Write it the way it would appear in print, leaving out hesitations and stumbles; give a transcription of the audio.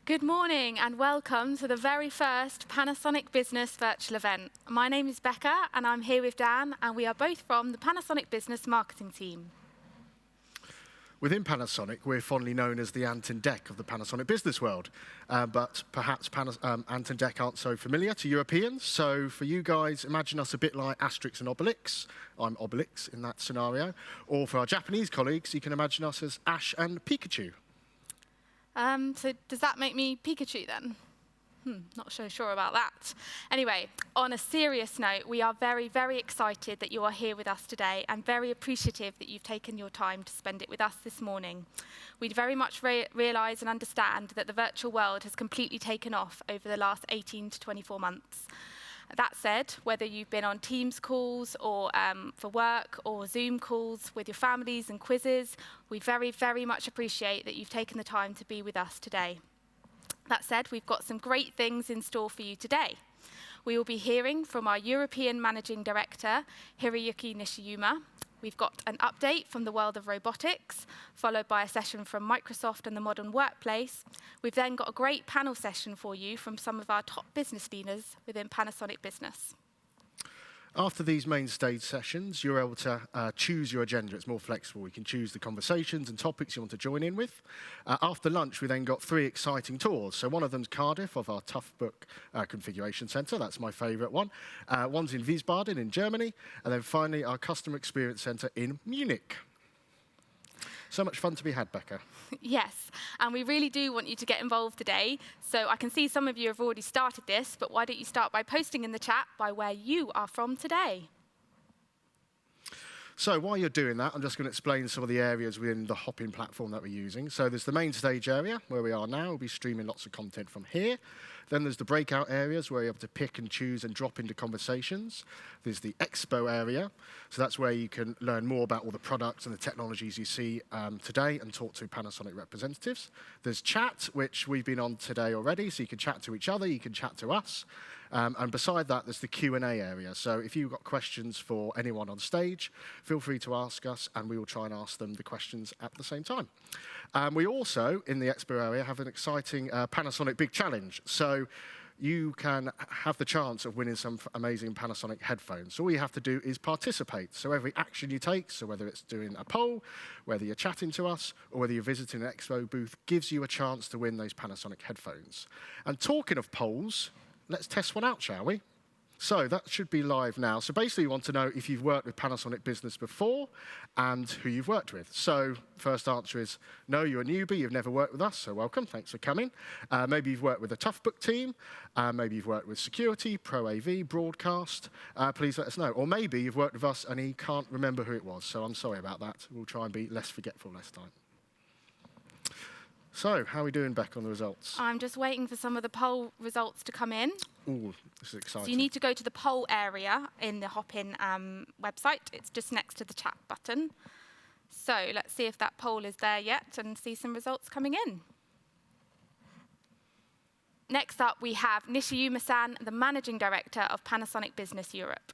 Good morning and welcome to the very first Panasonic Business virtual event. My name is Becca and I'm here with Dan, and we are both from the Panasonic Business marketing team. Within Panasonic, we're fondly known as the Ant and Dec of the Panasonic business world, but perhaps Ant and Dec aren't so familiar to Europeans. So for you guys, imagine us a bit like Asterix and Obelix. I'm Obelix in that scenario. Or for our Japanese colleagues, you can imagine us as Ash and Pikachu. So does that make me Pikachu then? Not so sure about that. Anyway, on a serious note, we are very, very excited that you are here with us today and very appreciative that you've taken your time to spend it with us this morning. We very much realise and understand that the virtual world has completely taken off over the last 18 to 24 months. That said, whether you've been on Teams calls or for work or Zoom calls with your families and quizzes, we very, very much appreciate that you've taken the time to be with us today. That said, we've got some great things in store for you today. We will be hearing from our European Managing Director, Hiroyuki Nishiyama. We've got an update from the world of robotics, followed by a session from Microsoft and the modern workplace. We've then got a great panel session for you from some of our top business leaders within Panasonic Business. After these main stage sessions, you're able to choose your agenda. It's more flexible. You can choose the conversations and topics you want to join in with. After lunch, we then got 3 exciting tours. So one of them's Cardiff of our Toughbook Configuration Centre. That's my favourite one. One's in Wiesbaden in Germany. And then finally, our Customer Experience Centre in Munich. So much fun to be had, Becca. Yes, and we really do want you to get involved today. So I can see some of you have already started this, but why don't you start by posting in the chat by where you are from today? So while you're doing that, I'm just going to explain some of the areas within the Hop-In platform that we're using. So there's the main stage area, where we are now. We'll be streaming lots of content from here. Then there's the breakout areas, where you're able to pick and choose and drop into conversations. There's the expo area. So that's where you can learn more about all the products and the technologies you see today and talk to Panasonic representatives. There's chat, which we've been on today already. So you can chat to each other, you can chat to us. And beside that, there's the Q&A area. So if you've got questions for anyone on stage, feel free to ask us, and we will try and ask them the questions at the same time. We also, in the expo area, have an exciting Panasonic Big Challenge. So you can have the chance of winning some amazing Panasonic headphones. So all you have to do is participate. So every action you take, so whether it's doing a poll, whether you're chatting to us, or whether you're visiting an expo booth, gives you a chance to win those Panasonic headphones. And talking of polls, let's test one out, shall we? So that should be live now. So basically, you want to know if you've worked with Panasonic Business before and who you've worked with. So first answer is, no, you're a newbie, you've never worked with us, so welcome, thanks for coming. Maybe you've worked with the Toughbook team. Maybe you've worked with security, Pro AV, broadcast. Please let us know. Or maybe you've worked with us and he can't remember who it was, so I'm sorry about that. We'll try and be less forgetful next time. So, how are we doing, Beck, on the results? I'm just waiting for some of the poll results to come in. Ooh, this is exciting. So you need to go to the poll area in the Hop-In website. It's just next to the chat button. So let's see if that poll is there yet and see some results coming in. Next up, we have Nishiyama-san, the Managing Director of Panasonic Business Europe.